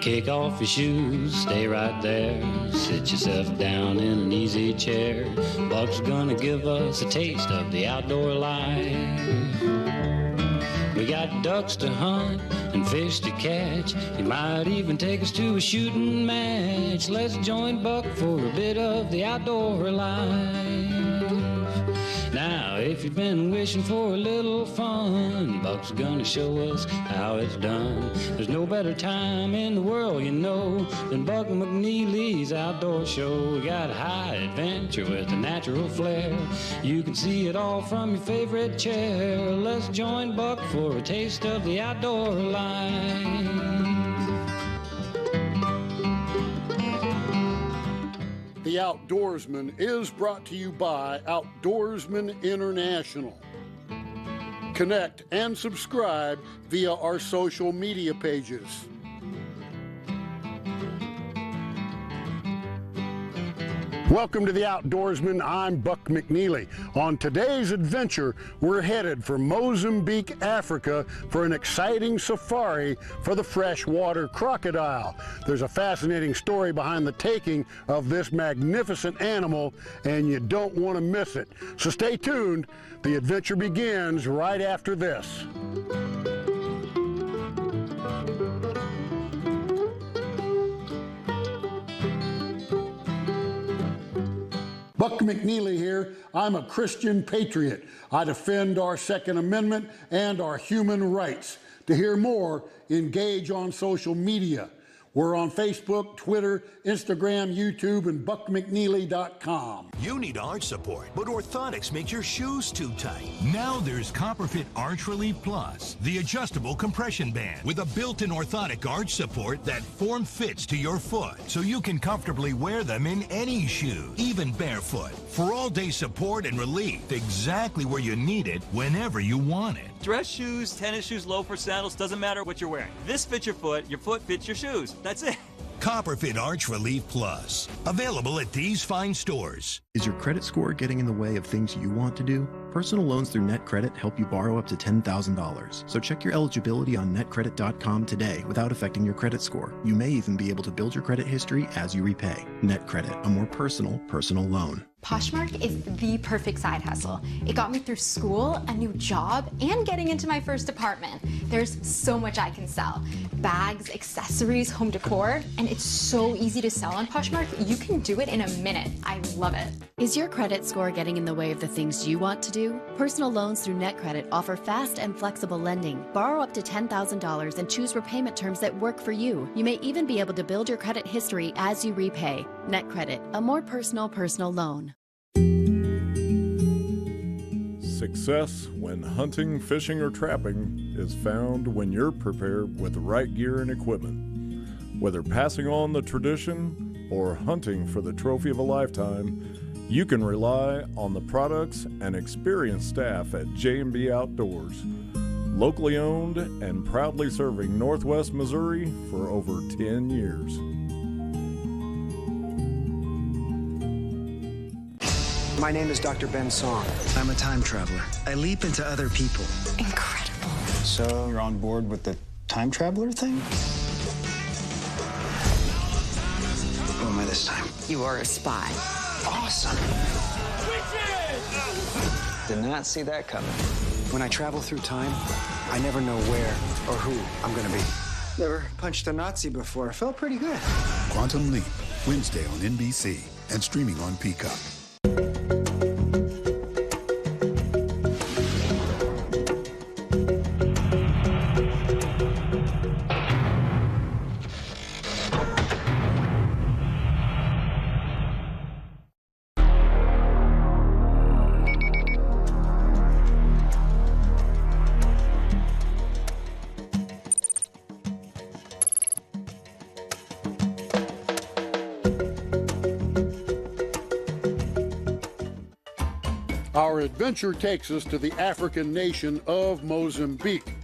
Kick off your shoes, stay right there. Sit yourself down in an easy chair. Buck's gonna give us a taste of the outdoor life. We got ducks to hunt and fish to catch. He might even take us to a shooting match. Let's join Buck for a bit of the outdoor life. Now, if you've been wishing for a little fun, Buck's gonna show us how it's done. There's no better time in the world, you know, than Buck McNeely's outdoor show. We got high adventure with a natural flair. You can see it all from your favorite chair. Let's join Buck for a taste of the outdoor life. The Outdoorsman is brought to you by Outdoorsman International. Connect and subscribe via our social media pages. Welcome to The Outdoorsman. I'm Buck McNeely. On today's adventure, we're headed for Mozambique, Africa for an exciting safari for the freshwater crocodile. There's a fascinating story behind the taking of this magnificent animal, and you don't want to miss it. So stay tuned. The adventure begins right after this. Buck McNeely here. I'm a Christian patriot. I defend our Second Amendment and our human rights. To hear more, engage on social media. We're on Facebook, Twitter, Instagram, YouTube, and buckmcneely.com. You need arch support, but orthotics make your shoes too tight. Now there's CopperFit Arch Relief Plus, the adjustable compression band with a built-in orthotic arch support that form-fits to your foot, so you can comfortably wear them in any shoe, even barefoot, for all-day support and relief, exactly where you need it, whenever you want it. Dress shoes, tennis shoes, loafers, sandals, doesn't matter what you're wearing. This fits your foot fits your shoes. That's it. CopperFit Arch Relief Plus, available at these fine stores. Is your credit score getting in the way of things you want to do? Personal loans through NetCredit help you borrow up to $10,000. So check your eligibility on netcredit.com today without affecting your credit score. You may even be able to build your credit history as you repay. NetCredit, a more personal loan. Poshmark is the perfect side hustle. It got me through school, a new job, and getting into my first apartment. There's so much I can sell. Bags, accessories, home decor, and it's so easy to sell on Poshmark, you can do it in a minute. I love it. Is your credit score getting in the way of the things you want to do? Personal loans through NetCredit offer fast and flexible lending. Borrow up to $10,000 and choose repayment terms that work for you. You may even be able to build your credit history as you repay. NetCredit, a more personal loan. Success when hunting, fishing, or trapping is found when you're prepared with the right gear and equipment. Whether passing on the tradition or hunting for the trophy of a lifetime, you can rely on the products and experienced staff at J&B Outdoors. Locally owned and proudly serving Northwest Missouri for over 10 years. My name is Dr. Ben Song. I'm a time traveler. I leap into other people. Incredible. So you're on board with the time traveler thing? Who am I this time? You are a spy. Awesome. Did not see that coming. When I travel through time, I never know where or who I'm going to be. Never punched a Nazi before. It felt pretty good. Quantum Leap, Wednesday on NBC and streaming on Peacock. Our adventure takes us to the African nation of Mozambique.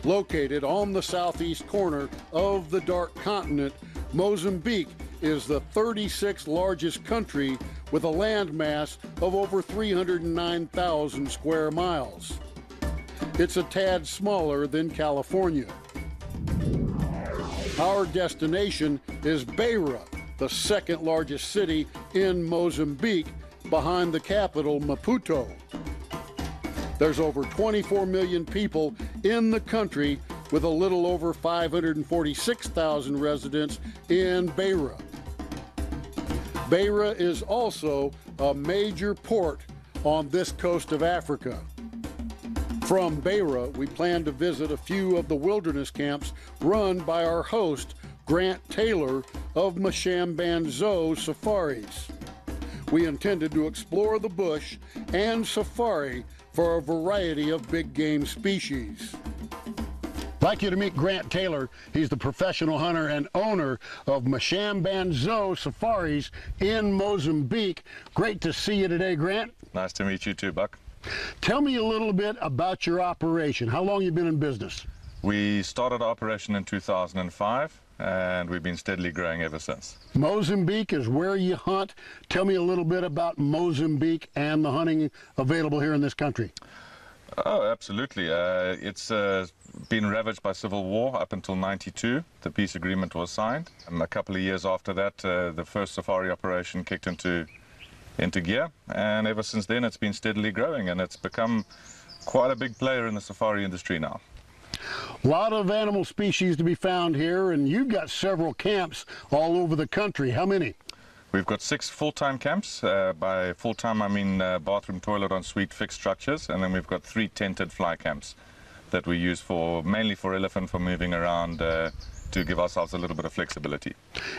Located on the southeast corner of the Dark Continent, Mozambique is the 36th largest country with a landmass of over 309,000 square miles. It's a tad smaller than California. Our destination is Beira, the second largest city in Mozambique, behind the capital, Maputo. There's over 24 million people in the country, with a little over 546,000 residents in Beira. Beira is also a major port on this coast of Africa. From Beira, we plan to visit a few of the wilderness camps run by our host, Grant Taylor of Mozambique Safaris. We intended to explore the bush and safari for a variety of big game species. I'd like you to meet Grant Taylor. He's the professional hunter and owner of Mozambique Safaris in Mozambique. Great to see you today, Grant. Nice to meet you too, Buck. Tell me a little bit about your operation. How long have you been in business? We started operation in 2005, and we've been steadily growing ever since. Mozambique is where you hunt. Tell me a little bit about Mozambique and the hunting available here in this country. Oh, absolutely. It's been ravaged by civil war up until '92. The peace agreement was signed. A couple of years after that, the first safari operation kicked into gear, and ever since then it's been steadily growing, and it's become quite a big player in the safari industry now. A lot of animal species to be found here, and you've got several camps all over the country. How many? We've got 6 full-time camps. By full-time I mean bathroom, toilet, ensuite fixed structures, and then we've got 3 tented fly camps that we use mainly for elephant, for moving around, to give ourselves a little bit of flexibility.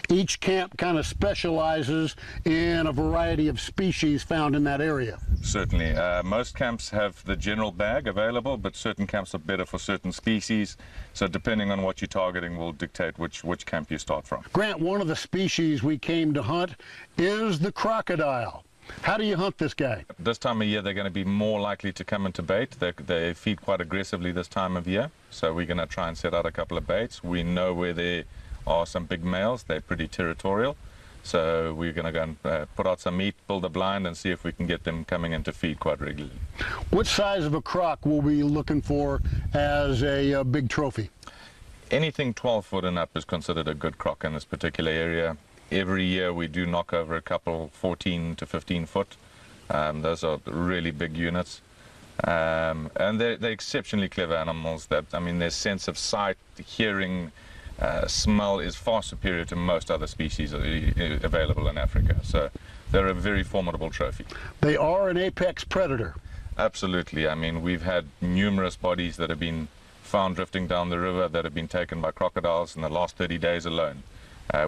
Each camp kind of specializes in a variety of species found in that area. Certainly. Most camps have the general bag available, but certain camps are better for certain species. So depending on what you're targeting will dictate which camp you start from. Grant, one of the species we came to hunt is the crocodile. How do you hunt this guy? This time of year they're going to be more likely to come into bait. They feed quite aggressively this time of year, so we're going to try and set out a couple of baits. We know where there are some big males. They're pretty territorial, so we're going to go and put out some meat, build a blind, and see if we can get them coming in to feed quite regularly. What size of a croc will we be looking for as a big trophy? Anything 12 foot and up is considered a good croc in this particular area. Every year we do knock over a couple 14 to 15 foot. Those are really big units. And they're exceptionally clever animals. Their sense of sight, hearing, smell is far superior to most other species available in Africa. So they're a very formidable trophy. They are an apex predator. Absolutely. I mean, we've had numerous bodies that have been found drifting down the river that have been taken by crocodiles in the last 30 days alone.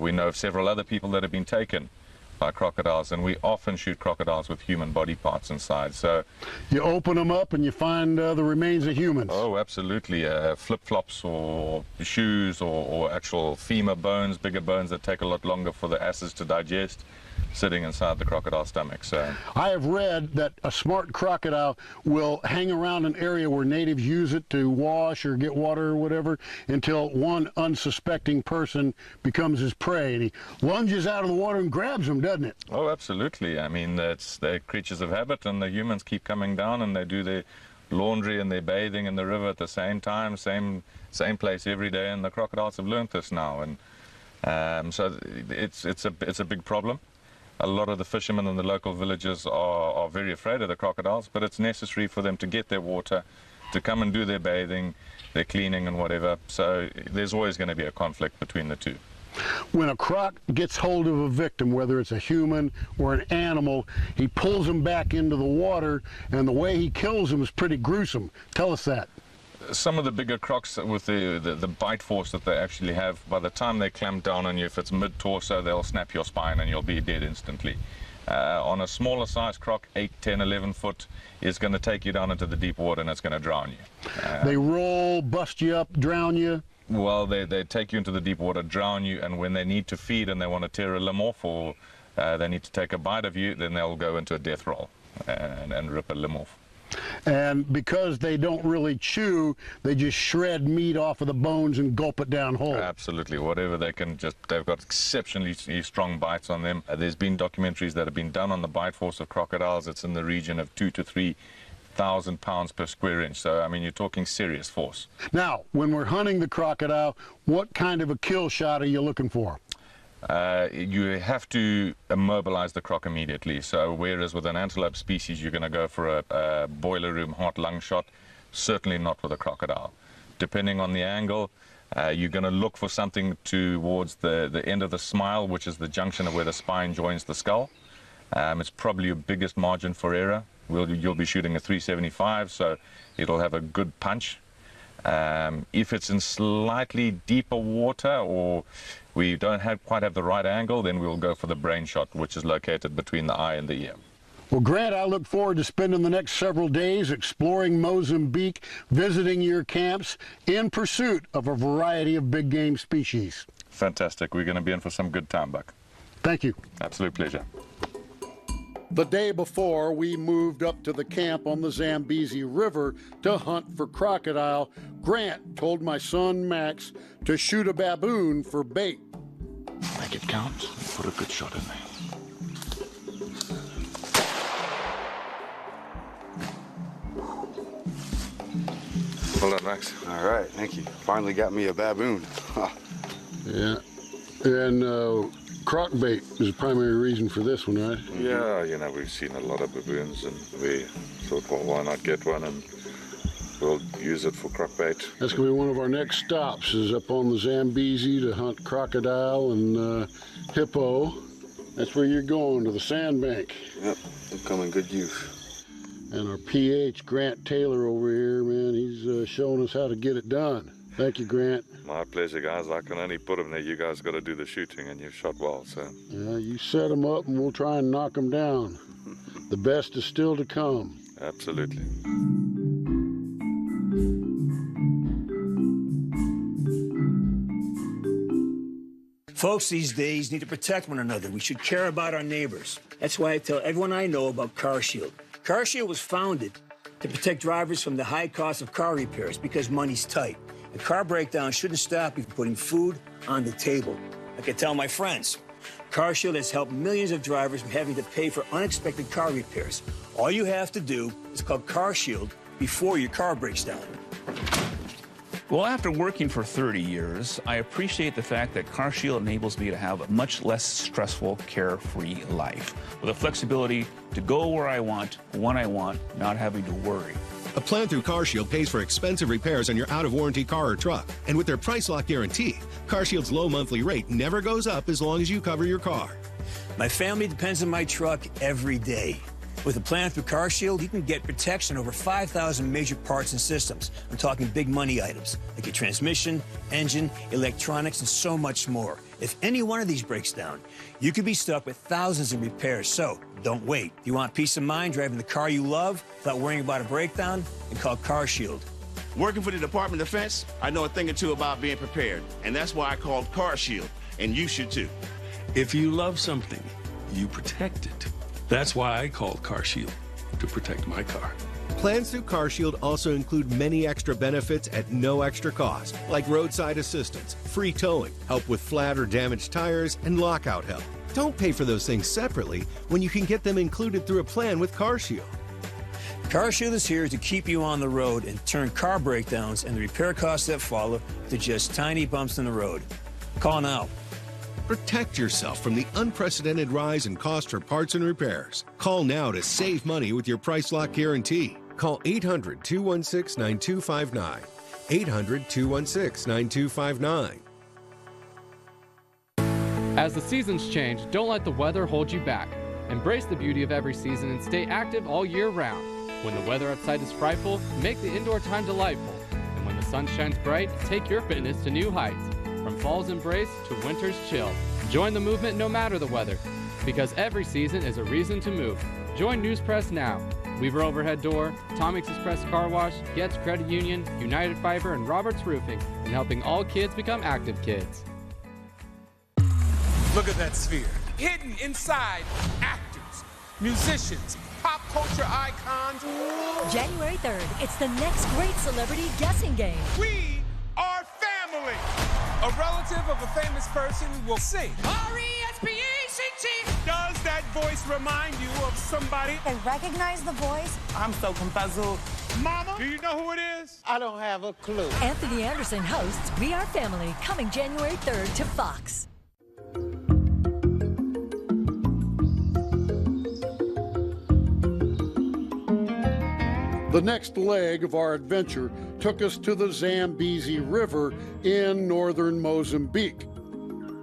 We know of several other people that have been taken by crocodiles, and we often shoot crocodiles with human body parts inside. So you open them up and you find the remains of humans. Oh, absolutely. Flip-flops or shoes or actual femur bones, bigger bones that take a lot longer for the acids to digest, sitting inside the crocodile's stomach. So I have read that a smart crocodile will hang around an area where natives use it to wash or get water or whatever until one unsuspecting person becomes his prey, and he lunges out of the water and grabs them, doesn't it? Oh, absolutely. I mean, they're creatures of habit, and the humans keep coming down and they do their laundry and their bathing in the river at the same time, same place every day, and the crocodiles have learned this now, and so it's a big problem. A lot of the fishermen in the local villages are very afraid of the crocodiles, but it's necessary for them to get their water, to come and do their bathing, their cleaning and whatever. So there's always going to be a conflict between the two. When a croc gets hold of a victim, whether it's a human or an animal, he pulls them back into the water, and the way he kills them is pretty gruesome. Tell us that. Some of the bigger crocs with the bite force that they actually have, by the time they clamp down on you, if it's mid-torso, they'll snap your spine and you'll be dead instantly. On a smaller size croc, 8, 10, 11 foot, is going to take you down into the deep water and it's going to drown you. They roll, bust you up, drown you? Well, they take you into the deep water, drown you, and when they need to feed and they want to tear a limb off, or they need to take a bite of you, then they'll go into a death roll and rip a limb off. And because they don't really chew, they just shred meat off of the bones and gulp it down whole. Absolutely, whatever they can, they've got exceptionally strong bites on them. There's been documentaries that have been done on the bite force of crocodiles. It's in the region of 2 to 3 1,000 pounds per square inch. So, I mean, you're talking serious force. Now, when we're hunting the crocodile, what kind of a kill shot are you looking for? You have to immobilize the croc immediately. So whereas with an antelope species, you're going to go for a boiler room heart lung shot, certainly not with a crocodile. Depending on the angle, you're going to look for something towards the end of the smile, which is the junction of where the spine joins the skull. It's probably your biggest margin for error. You'll be shooting a 375, so it'll have a good punch. If it's in slightly deeper water or we don't quite have the right angle, then we'll go for the brain shot, which is located between the eye and the ear. Well, Grant, I look forward to spending the next several days exploring Mozambique, visiting your camps in pursuit of a variety of big game species. Fantastic. We're going to be in for some good time, Buck. Thank you. Absolute pleasure. The day before, we moved up to the camp on the Zambezi River to hunt for crocodile. Grant told my son Max to shoot a baboon for bait. Make it count. Put a good shot in there. Hold on, Max. All right, thank you. Finally got me a baboon. Yeah, and croc bait is the primary reason for this one, right? Yeah, you know, we've seen a lot of baboons, and we thought, well, why not get one, and we'll use it for croc bait. That's going to be one of our next stops, is up on the Zambezi to hunt crocodile and hippo. That's where you're going, to the sandbank. Yep, they'll come in good use. And our PH, Grant Taylor over here, man, he's showing us how to get it done. Thank you, Grant. My pleasure, guys. I can only put them there. You guys got to do the shooting, and you've shot well, so. Yeah, you set them up, and we'll try and knock them down. The best is still to come. Absolutely. Folks these days need to protect one another. We should care about our neighbors. That's why I tell everyone I know about CarShield. CarShield was founded to protect drivers from the high cost of car repairs because money's tight. A car breakdown shouldn't stop you from putting food on the table. Like I tell my friends, CarShield has helped millions of drivers from having to pay for unexpected car repairs. All you have to do is call CarShield before your car breaks down. Well, after working for 30 years, I appreciate the fact that CarShield enables me to have a much less stressful, carefree life, with the flexibility to go where I want, when I want, not having to worry. A plan through CarShield pays for expensive repairs on your out-of-warranty car or truck. And with their price lock guarantee, CarShield's low monthly rate never goes up as long as you cover your car. My family depends on my truck every day. With a plan through CarShield, you can get protection over 5,000 major parts and systems. I'm talking big money items, like your transmission, engine, electronics, and so much more. If any one of these breaks down, you could be stuck with thousands in repairs. So don't wait. If you want peace of mind driving the car you love without worrying about a breakdown, then call CarShield. Working for the Department of Defense, I know a thing or two about being prepared, and that's why I called CarShield, and you should too. If you love something, you protect it. That's why I called CarShield, to protect my car. Plans through CarShield also include many extra benefits at no extra cost, like roadside assistance, free towing, help with flat or damaged tires, and lockout help. Don't pay for those things separately when you can get them included through a plan with CarShield. CarShield is here to keep you on the road and turn car breakdowns and the repair costs that follow to just tiny bumps in the road. Call now. Protect yourself from the unprecedented rise in cost for parts and repairs. Call now to save money with your price lock guarantee. Call 800-216-9259. 800-216-9259. As the seasons change, don't let the weather hold you back. Embrace the beauty of every season and stay active all year round. When the weather outside is frightful, make the indoor time delightful. And when the sun shines bright, take your fitness to new heights. From fall's embrace to winter's chill, join the movement no matter the weather. Because every season is a reason to move. Join News Press now. Weaver Overhead Door, Tommy's Express Car Wash, Getz Credit Union, United Fiber, and Roberts Roofing in helping all kids become active kids. Look at that sphere. Hidden inside actors, musicians, pop culture icons. January 3rd, it's the next great celebrity guessing game. We are family. A relative of a famous person will sing. R-E-S-P-E-C-T. Does that voice remind you of somebody? They recognize the voice? I'm so puzzled. Mama, do you know who it is? I don't have a clue. Anthony Anderson hosts We Are Family, coming January 3rd to Fox. The next leg of our adventure took us to the Zambezi River in northern Mozambique.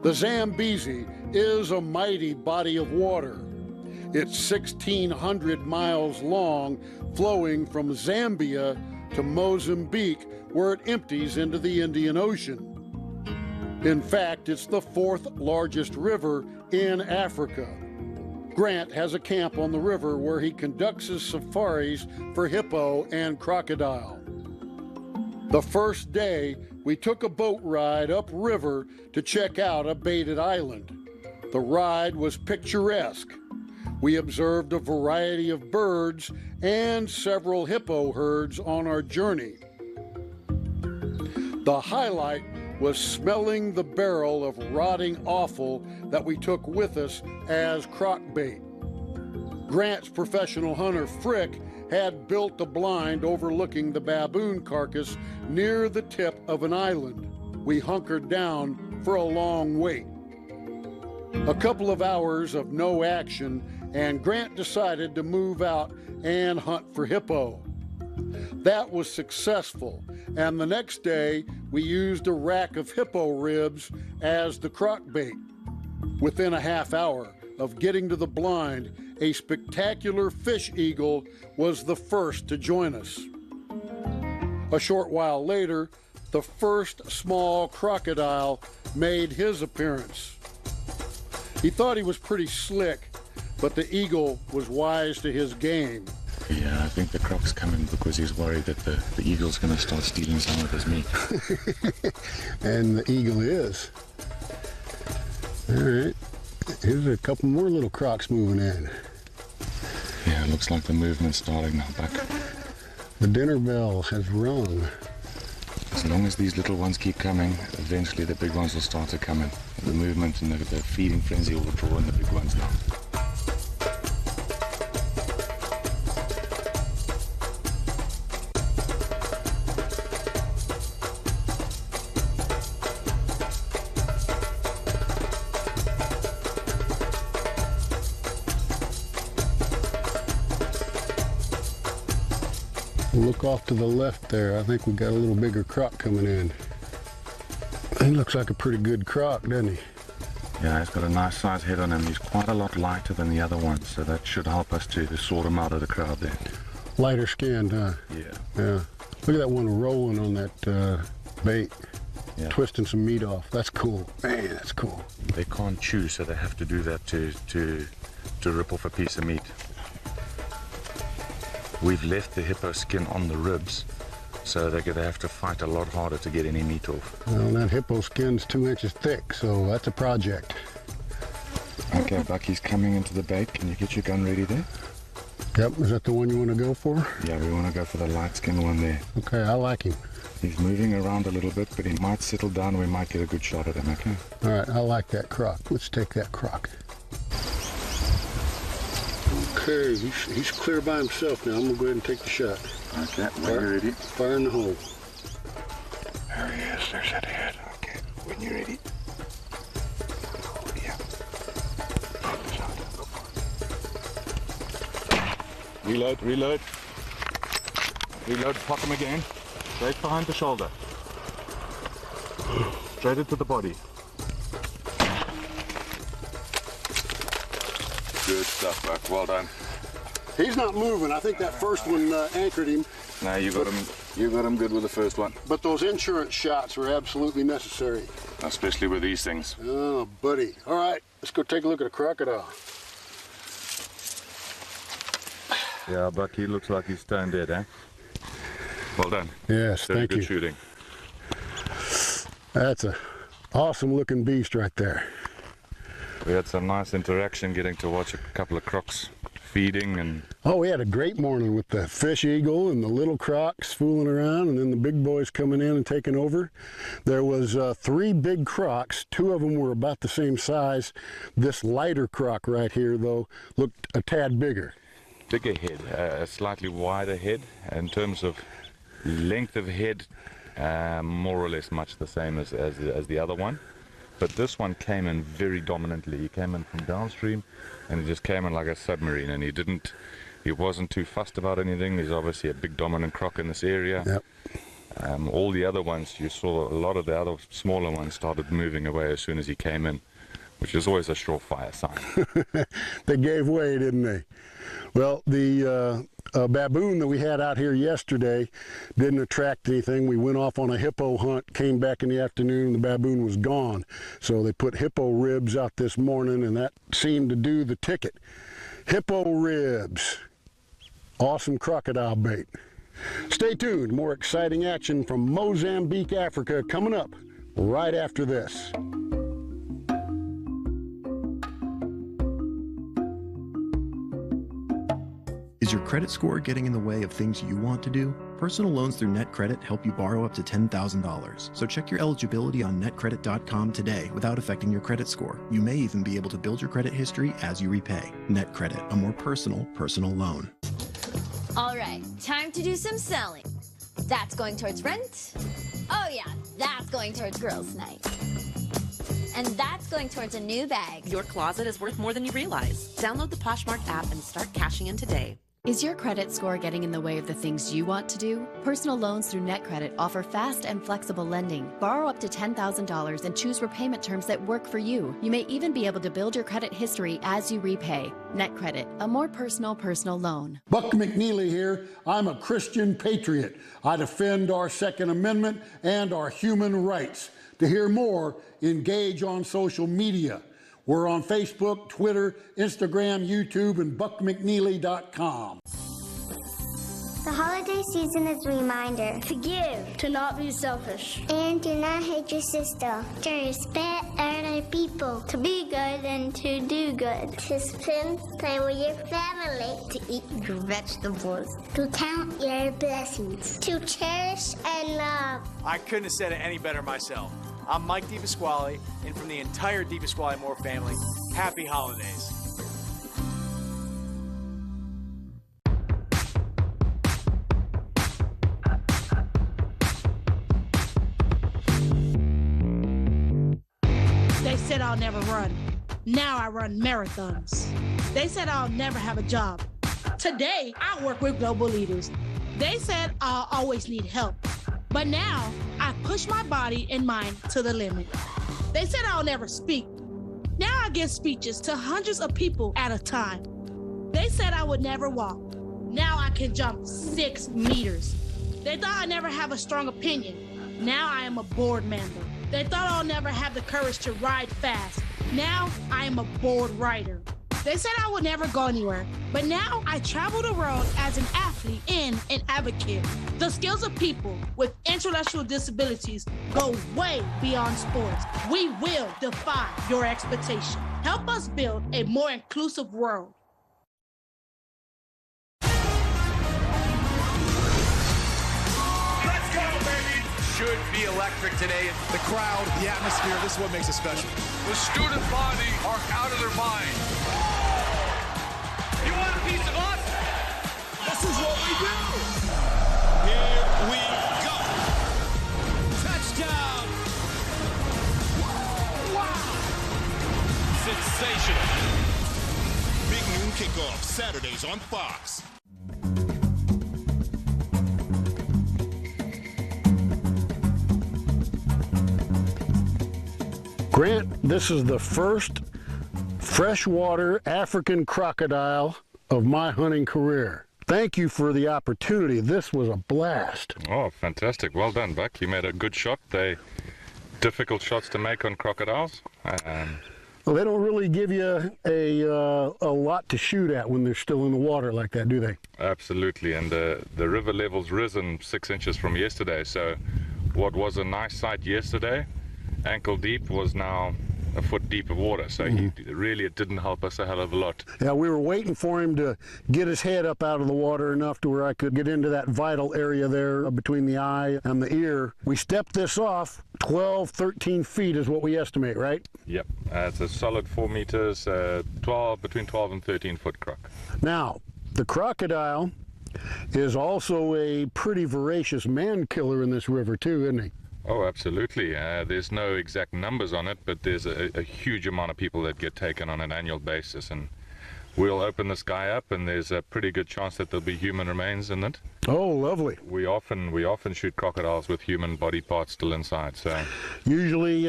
The Zambezi is a mighty body of water. It's 1,600 miles long, flowing from Zambia to Mozambique, where it empties into the Indian Ocean. In fact, it's the fourth largest river in Africa. Grant has a camp on the river where he conducts his safaris for hippo and crocodile. The first day, we took a boat ride upriver to check out a baited island. The ride was picturesque. We observed a variety of birds and several hippo herds on our journey. The highlight was smelling the barrel of rotting offal that we took with us as crock bait. Grant's professional hunter, Frick, had built a blind overlooking the baboon carcass near the tip of an island. We hunkered down for a long wait. A couple of hours of no action, and Grant decided to move out and hunt for hippo. That was successful, and the next day we used a rack of hippo ribs as the crock bait. Within a half hour of getting to the blind, a spectacular fish eagle was the first to join us. A short while later, the first small crocodile made his appearance. He thought he was pretty slick, but the eagle was wise to his game. Yeah, I think the croc's coming because he's worried that the eagle's going to start stealing some of his meat. And the eagle is. All right, here's a couple more little crocs moving in. Yeah, it looks like the movement's starting now, Buck. The dinner bell has rung. As long as these little ones keep coming, eventually the big ones will start to come in. The movement and the feeding frenzy will draw in the big ones now. Look off to the left there. I think we've got a little bigger croc coming in. He looks like a pretty good croc, doesn't he? Yeah, he's got a nice size head on him. He's quite a lot lighter than the other ones, so that should help us to sort him out of the crowd there. Lighter skinned, huh? Yeah. Yeah. Look at that one rolling on that bait, yeah. Twisting some meat off. That's cool. Man, that's cool. They can't chew, so they have to do that to rip off a piece of meat. We've left the hippo skin on the ribs, so they're going to have to fight a lot harder to get any meat off. Well, that hippo skin's 2 inches thick, so that's a project. Okay, Bucky's coming into the bait. Can you get your gun ready there? Yep, is that the one you want to go for? Yeah, we want to go for the light skin one there. Okay, I like him. He's moving around a little bit, but he might settle down. We might get a good shot at him, okay? All right, I like that croc. Let's take that croc. Okay, he's clear by himself now. I'm going to go ahead and take the shot. Okay, when you're ready. Fire in the hole. There he is. There's that head. Okay, when you're ready. Yeah. Reload, reload. Reload, pop him again. Straight behind the shoulder. Straight into the body. Good stuff, Buck. Well done. He's not moving. I think that first one anchored him. No, you got him. You got him good with the first one. But those insurance shots are absolutely necessary. Especially with these things. Oh, buddy. All right, let's go take a look at a crocodile. Yeah, Buck, he looks like he's stone dead, eh? Well done. Yes, Very thank you. good shooting. That's a awesome looking beast right there. We had some nice interaction getting to watch a couple of crocs feeding and... Oh, we had a great morning with the fish eagle and the little crocs fooling around, and then the big boys coming in and taking over. There was 3 big crocs. 2 of them were about the same size. This lighter croc right here, though, looked a tad bigger. Bigger head, a slightly wider head. In terms of length of head, more or less much the same as the other one. But this one came in very dominantly. He came in from downstream, and he just came in like a submarine, and he wasn't too fussed about anything. He's obviously a big dominant croc in this area. Yep. All the other ones, you saw a lot of the other smaller ones started moving away as soon as he came in, which is always a surefire sign. They gave way, didn't they? Well, the baboon that we had out here yesterday didn't attract anything. We went off on a hippo hunt, came back in the afternoon, the baboon was gone. So they put hippo ribs out this morning, and that seemed to do the ticket. Hippo ribs. Awesome crocodile bait. Stay tuned. More exciting action from Mozambique, Africa coming up right after this. Is your credit score getting in the way of things you want to do? Personal loans through NetCredit help you borrow up to $10,000. So check your eligibility on netcredit.com today without affecting your credit score. You may even be able to build your credit history as you repay. NetCredit, a more personal loan. All right, time to do some selling. That's going towards rent. Oh yeah, that's going towards girls' night. And that's going towards a new bag. Your closet is worth more than you realize. Download the Poshmark app and start cashing in today. Is your credit score getting in the way of the things you want to do? Personal loans through NetCredit offer fast and flexible lending. Borrow up to $10,000 and choose repayment terms that work for you. You may even be able to build your credit history as you repay. NetCredit, a more personal loan. Buck McNeely here. I'm a Christian patriot. I defend our Second Amendment and our human rights. To hear more, engage on social media. We're on Facebook, Twitter, Instagram, YouTube, and buckmcneely.com. The holiday season is a reminder to give, to not be selfish, and to not hate your sister, to respect other people, to be good and to do good, to spend time with your family, to eat your vegetables, to count your blessings, to cherish and love. I couldn't have said it any better myself. I'm Mike DePasquale, and from the entire DePasquale Moore family, happy holidays. They said I'll never run. Now I run marathons. They said I'll never have a job. Today, I work with global leaders. They said I'll always need help. But now, I push my body and mind to the limit. They said I'll never speak. Now I give speeches to hundreds of people at a time. They said I would never walk. Now I can jump 6 meters. They thought I'd never have a strong opinion. Now I am a board member. They thought I'll never have the courage to ride fast. Now I am a board rider. They said I would never go anywhere, but now I travel the world as an athlete and an advocate. The skills of people with intellectual disabilities go way beyond sports. We will defy your expectation. Help us build a more inclusive world. Let's go, baby! Should be electric today. The crowd, the atmosphere, this is what makes it special. The student body are out of their mind. You want a piece of us? This is what we do. Here we go. Touchdown. Wow. Sensational. Big noon kickoff, Saturdays on Fox. Grant, this is the first freshwater African crocodile of my hunting career. Thank you for the opportunity. This was a blast. Oh, fantastic. Well done, Buck. You made a good shot. They're difficult shots to make on crocodiles. Well, they don't really give you a lot to shoot at when they're still in the water like that, do they? Absolutely. And the river level's risen 6 inches from yesterday. So what was a nice sight yesterday, ankle deep, was now a foot deep of water, so it didn't help us a hell of a lot. Yeah, we were waiting for him to get his head up out of the water enough to where I could get into that vital area there between the eye and the ear. We stepped this off. 12, 13 feet is what we estimate, right? Yep, it's a solid 4 meters, between 12 and 13 foot croc. Now, the crocodile is also a pretty voracious man killer in this river too, isn't he? Oh, absolutely. There's no exact numbers on it, but there's a huge amount of people that get taken on an annual basis, and we'll open this guy up, and there's a pretty good chance that there'll be human remains in it. Oh, lovely. We often shoot crocodiles with human body parts still inside. So usually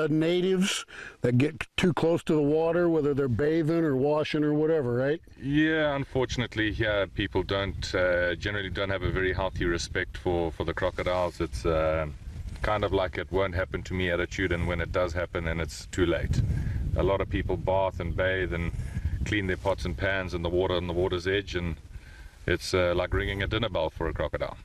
natives that get too close to the water, whether they're bathing or washing or whatever, right? Yeah, unfortunately, here people generally don't have a very healthy respect for the crocodiles. It's kind of like it won't happen to me attitude, and when it does happen, then it's too late. A lot of people bath and bathe and clean their pots and pans in the water on the water's edge, and it's like ringing a dinner bell for a crocodile.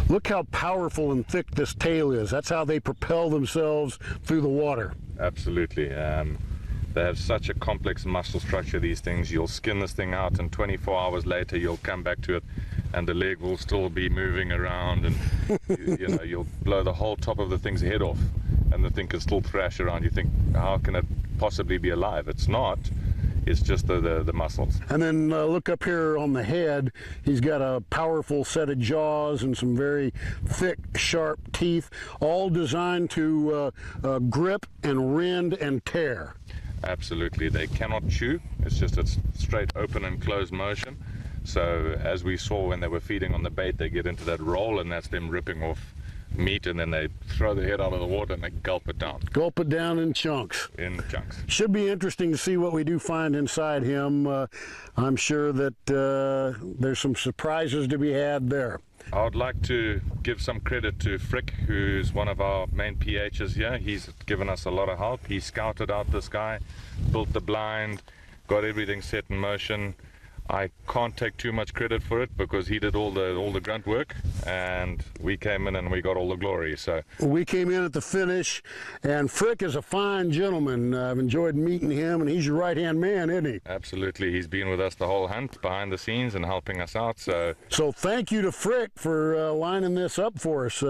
Look how powerful and thick this tail is. That's how they propel themselves through the water. Absolutely. They have such a complex muscle structure, these things. You'll skin this thing out, and 24 hours later you'll come back to it and the leg will still be moving around, and you'll blow the whole top of the thing's head off and the thing can still thrash around. You think, how can it possibly be alive? It's not. It's just the muscles. And then look up here on the head. He's got a powerful set of jaws and some very thick, sharp teeth, all designed to grip and rend and tear. Absolutely. They cannot chew. It's just a straight open and closed motion. So as we saw when they were feeding on the bait, they get into that roll, and that's them ripping off meat, and then they throw their head out of the water and they gulp it down. Gulp it down in chunks. In chunks. Should be interesting to see what we do find inside him. I'm sure that there's some surprises to be had there. I would like to give some credit to Frick, who's one of our main PHs here. He's given us a lot of help. He scouted out this guy, built the blind, got everything set in motion. I can't take too much credit for it because he did all the grunt work, and we came in and we got all the glory. So we came in at the finish, and Frick is a fine gentleman. I've enjoyed meeting him, and he's your right-hand man, isn't he? Absolutely. He's been with us the whole hunt, behind the scenes, and helping us out. So thank you to Frick for lining this up for us.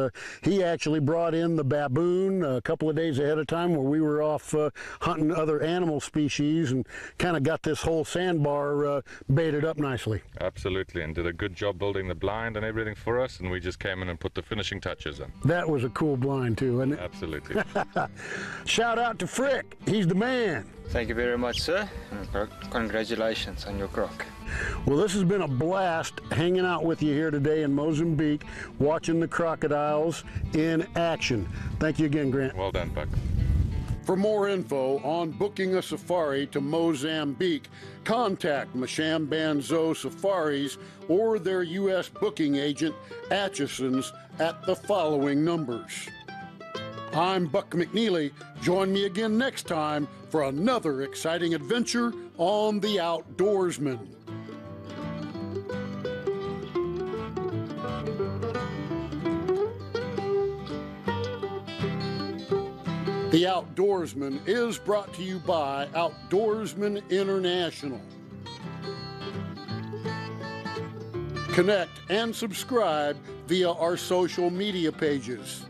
He actually brought in the baboon a couple of days ahead of time where we were off hunting other animal species, and kind of got this whole sandbar baited up nicely. Absolutely, and did a good job building the blind and everything for us, and we just came in and put the finishing touches in. That was a cool blind too, wasn't it? Absolutely. Shout out to Frick. He's the man. Thank you very much, sir. Congratulations on your croc. Well, this has been a blast hanging out with you here today in Mozambique, watching the crocodiles in action. Thank you again, Grant. Well done, Buck. For more info on booking a safari to Mozambique, contact Mashamban Zoo Safaris or their U.S. booking agent, Atchison's, at the following numbers. I'm Buck McNeely. Join me again next time for another exciting adventure on The Outdoorsman. The Outdoorsman is brought to you by Outdoorsman International. Connect and subscribe via our social media pages.